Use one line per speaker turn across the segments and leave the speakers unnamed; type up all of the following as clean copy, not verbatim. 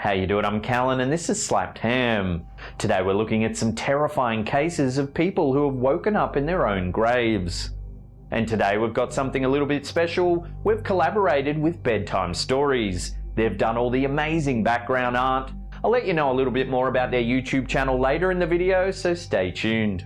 How you doing? I'm Callan and this is Slapped Ham. Today we're looking at some terrifying cases of people who have woken up in their own graves. And today we've got something a little bit special. We've collaborated with Bedtime Stories. They've done all the amazing background art. I'll let you know a little bit more about their YouTube channel later in the video, so stay tuned.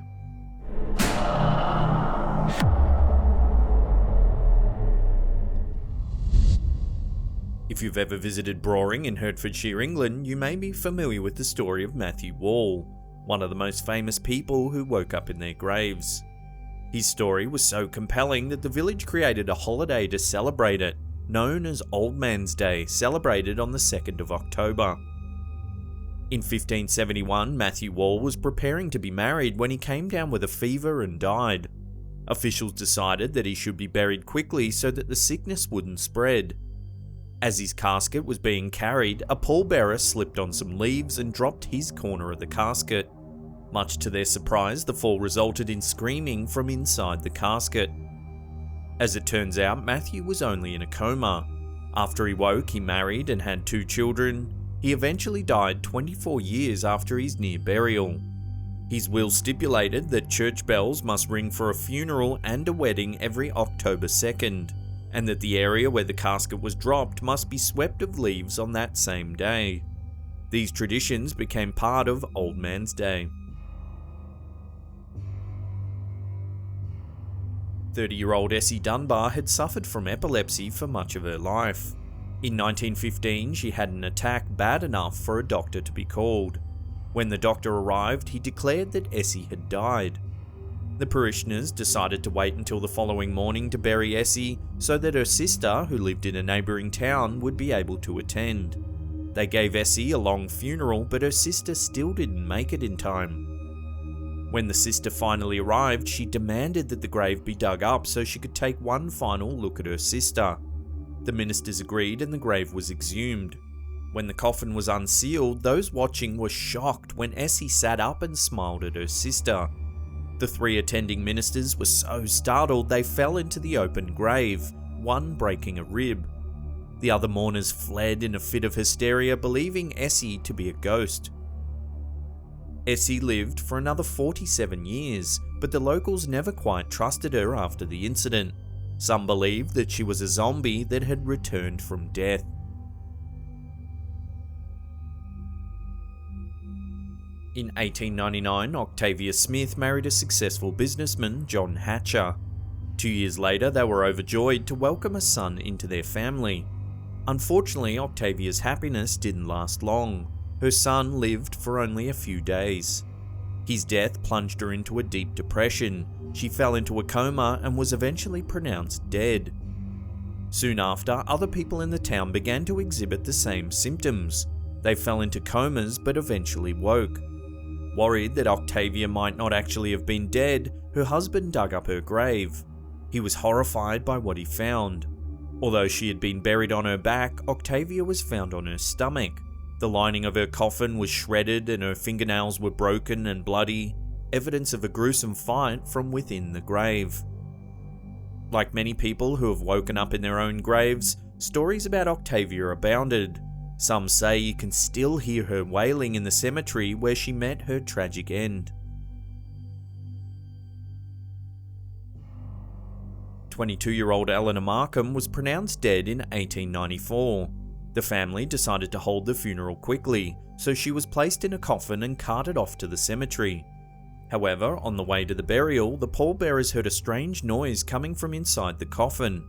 If you've ever visited Broring in Hertfordshire, England, you may be familiar with the story of Matthew Wall, one of the most famous people who woke up in their graves. His story was so compelling that the village created a holiday to celebrate it, known as Old Man's Day, celebrated on the 2nd of October. In 1571, Matthew Wall was preparing to be married when he came down with a fever and died. Officials decided that he should be buried quickly so that the sickness wouldn't spread. As his casket was being carried, a pallbearer slipped on some leaves and dropped his corner of the casket. Much to their surprise, the fall resulted in screaming from inside the casket. As it turns out, Matthew was only in a coma. After he woke, he married and had 2 children. He eventually died 24 years after his near burial. His will stipulated that church bells must ring for a funeral and a wedding every October 2nd. And that the area where the casket was dropped must be swept of leaves on that same day. These traditions became part of Old Man's Day. 30-year-old Essie Dunbar had suffered from epilepsy for much of her life. In 1915, she had an attack bad enough for a doctor to be called. When the doctor arrived, he declared that Essie had died. The parishioners decided to wait until the following morning to bury Essie so that her sister, who lived in a neighbouring town, would be able to attend. They gave Essie a long funeral, but her sister still didn't make it in time. When the sister finally arrived, she demanded that the grave be dug up so she could take one final look at her sister. The ministers agreed and the grave was exhumed. When the coffin was unsealed, those watching were shocked when Essie sat up and smiled at her sister. The 3 attending ministers were so startled they fell into the open grave, one breaking a rib. The other mourners fled in a fit of hysteria, believing Essie to be a ghost. Essie lived for another 47 years, but the locals never quite trusted her after the incident. Some believed that she was a zombie that had returned from death. In 1899, Octavia Smith married a successful businessman, John Hatcher. 2 years later, they were overjoyed to welcome a son into their family. Unfortunately, Octavia's happiness didn't last long. Her son lived for only a few days. His death plunged her into a deep depression. She fell into a coma and was eventually pronounced dead. Soon after, other people in the town began to exhibit the same symptoms. They fell into comas but eventually woke. Worried that Octavia might not actually have been dead, her husband dug up her grave. He was horrified by what he found. Although she had been buried on her back, Octavia was found on her stomach. The lining of her coffin was shredded and her fingernails were broken and bloody, evidence of a gruesome fight from within the grave. Like many people who have woken up in their own graves, stories about Octavia abounded. Some say you can still hear her wailing in the cemetery where she met her tragic end. 22-year-old Eleanor Markham was pronounced dead in 1894. The family decided to hold the funeral quickly, so she was placed in a coffin and carted off to the cemetery. However, on the way to the burial, the pallbearers heard a strange noise coming from inside the coffin.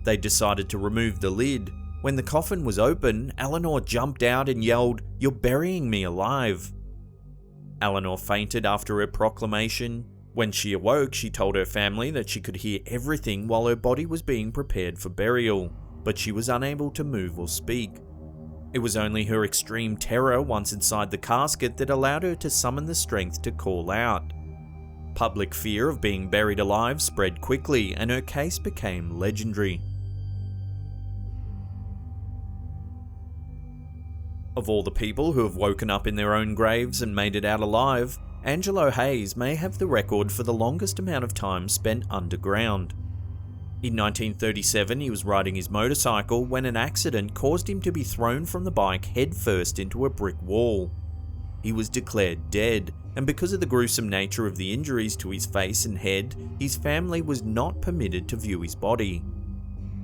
They decided to remove the lid. When the coffin was open, Eleanor jumped out and yelled, "You're burying me alive." Eleanor fainted after her proclamation. When she awoke, she told her family that she could hear everything while her body was being prepared for burial, but she was unable to move or speak. It was only her extreme terror once inside the casket that allowed her to summon the strength to call out. Public fear of being buried alive spread quickly, and her case became legendary. Of all the people who have woken up in their own graves and made it out alive, Angelo Hayes may have the record for the longest amount of time spent underground. In 1937, he was riding his motorcycle when an accident caused him to be thrown from the bike headfirst into a brick wall. He was declared dead, and because of the gruesome nature of the injuries to his face and head, his family was not permitted to view his body.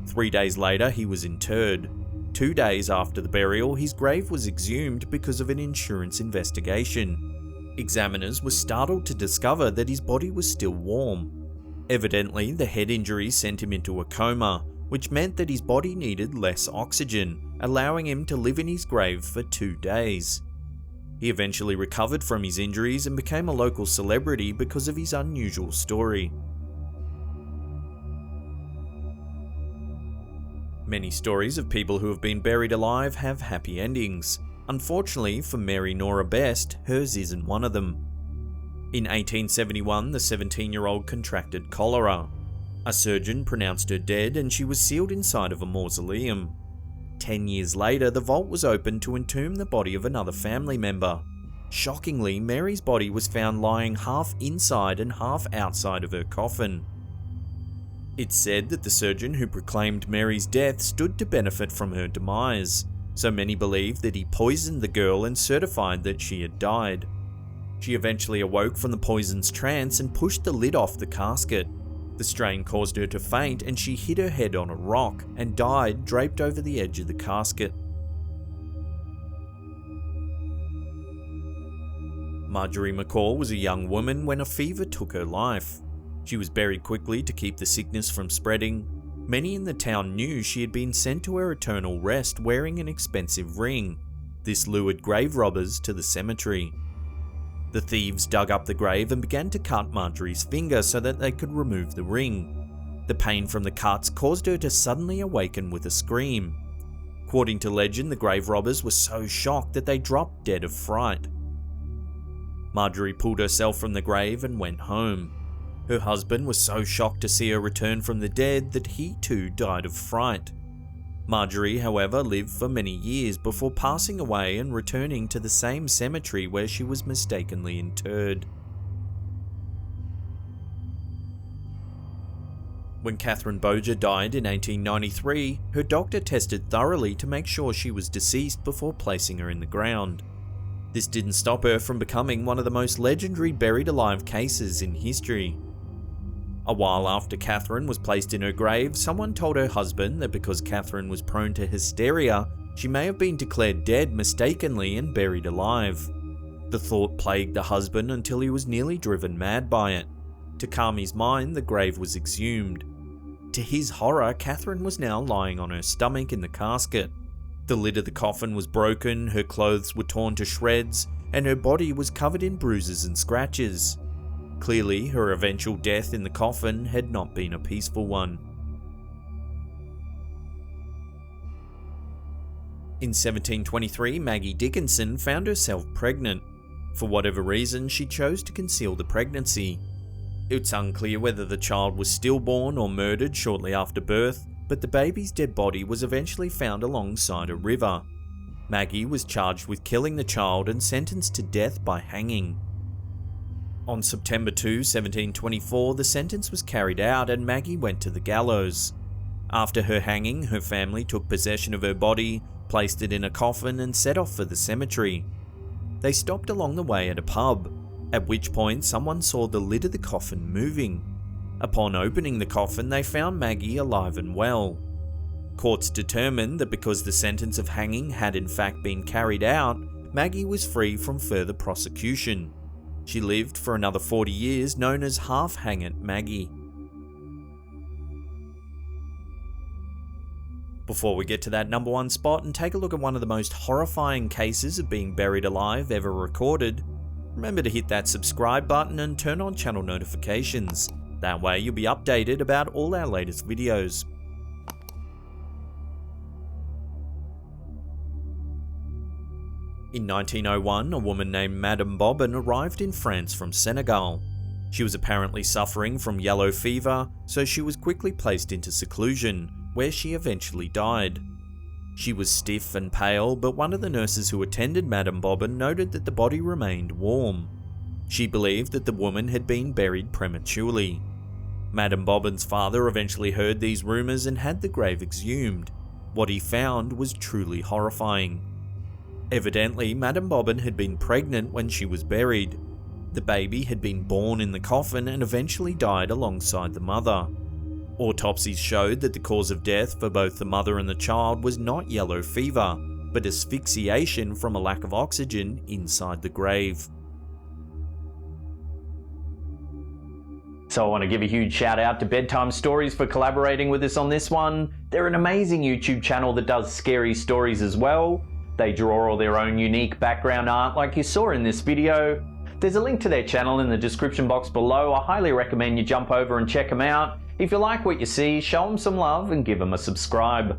3 days later, he was interred. 2 days after the burial, his grave was exhumed because of an insurance investigation. Examiners were startled to discover that his body was still warm. Evidently, the head injury sent him into a coma, which meant that his body needed less oxygen, allowing him to live in his grave for 2 days. He eventually recovered from his injuries and became a local celebrity because of his unusual story. Many stories of people who have been buried alive have happy endings. Unfortunately for Mary Nora Best, hers isn't one of them. In 1871, the 17-year-old contracted cholera. A surgeon pronounced her dead and she was sealed inside of a mausoleum. 10 years later, the vault was opened to entomb the body of another family member. Shockingly, Mary's body was found lying half inside and half outside of her coffin. It's said that the surgeon who proclaimed Mary's death stood to benefit from her demise, so many believe that he poisoned the girl and certified that she had died. She eventually awoke from the poison's trance and pushed the lid off the casket. The strain caused her to faint and she hit her head on a rock and died draped over the edge of the casket. Marjorie McCall was a young woman when a fever took her life. She was buried quickly to keep the sickness from spreading. Many in the town knew she had been sent to her eternal rest wearing an expensive ring. This lured grave robbers to the cemetery. The thieves dug up the grave and began to cut Marjorie's finger so that they could remove the ring. The pain from the cuts caused her to suddenly awaken with a scream. According to legend, the grave robbers were so shocked that they dropped dead of fright. Marjorie pulled herself from the grave and went home. Her husband was so shocked to see her return from the dead that he too died of fright. Marjorie, however, lived for many years before passing away and returning to the same cemetery where she was mistakenly interred. When Catherine Boger died in 1893, her doctor tested thoroughly to make sure she was deceased before placing her in the ground. This didn't stop her from becoming one of the most legendary buried alive cases in history. A while after Catherine was placed in her grave, someone told her husband that because Catherine was prone to hysteria, she may have been declared dead mistakenly and buried alive. The thought plagued the husband until he was nearly driven mad by it. To calm his mind, the grave was exhumed. To his horror, Catherine was now lying on her stomach in the casket. The lid of the coffin was broken, her clothes were torn to shreds, and her body was covered in bruises and scratches. Clearly, her eventual death in the coffin had not been a peaceful one. In 1723, Maggie Dickinson found herself pregnant. For whatever reason, she chose to conceal the pregnancy. It's unclear whether the child was stillborn or murdered shortly after birth, but the baby's dead body was eventually found alongside a river. Maggie was charged with killing the child and sentenced to death by hanging. On September 2, 1724, the sentence was carried out and Maggie went to the gallows. After her hanging, her family took possession of her body, placed it in a coffin and set off for the cemetery. They stopped along the way at a pub, at which point someone saw the lid of the coffin moving. Upon opening the coffin, they found Maggie alive and well. Courts determined that because the sentence of hanging had in fact been carried out, Maggie was free from further prosecution. She lived for another 40 years, known as Half-Hangant Maggie. Before we get to that number one spot and take a look at one of the most horrifying cases of being buried alive ever recorded, remember to hit that subscribe button and turn on channel notifications. That way you'll be updated about all our latest videos. In 1901, a woman named Madame Bobin arrived in France from Senegal. She was apparently suffering from yellow fever, so she was quickly placed into seclusion, where she eventually died. She was stiff and pale, but one of the nurses who attended Madame Bobin noted that the body remained warm. She believed that the woman had been buried prematurely. Madame Bobin's father eventually heard these rumours and had the grave exhumed. What he found was truly horrifying. Evidently, Madame Bobin had been pregnant when she was buried. The baby had been born in the coffin and eventually died alongside the mother. Autopsies showed that the cause of death for both the mother and the child was not yellow fever, but asphyxiation from a lack of oxygen inside the grave.
So I want to give a huge shout out to Bedtime Stories for collaborating with us on this one. They're an amazing YouTube channel that does scary stories as well. They draw all their own unique background art like you saw in this video. There's a link to their channel in the description box below. I highly recommend you jump over and check them out. If you like what you see, show them some love and give them a subscribe.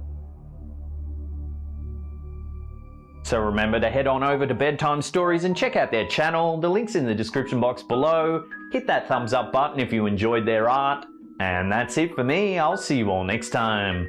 So remember to head on over to Bedtime Stories and check out their channel. The link's in the description box below. Hit that thumbs up button if you enjoyed their art. And that's it for me. I'll see you all next time.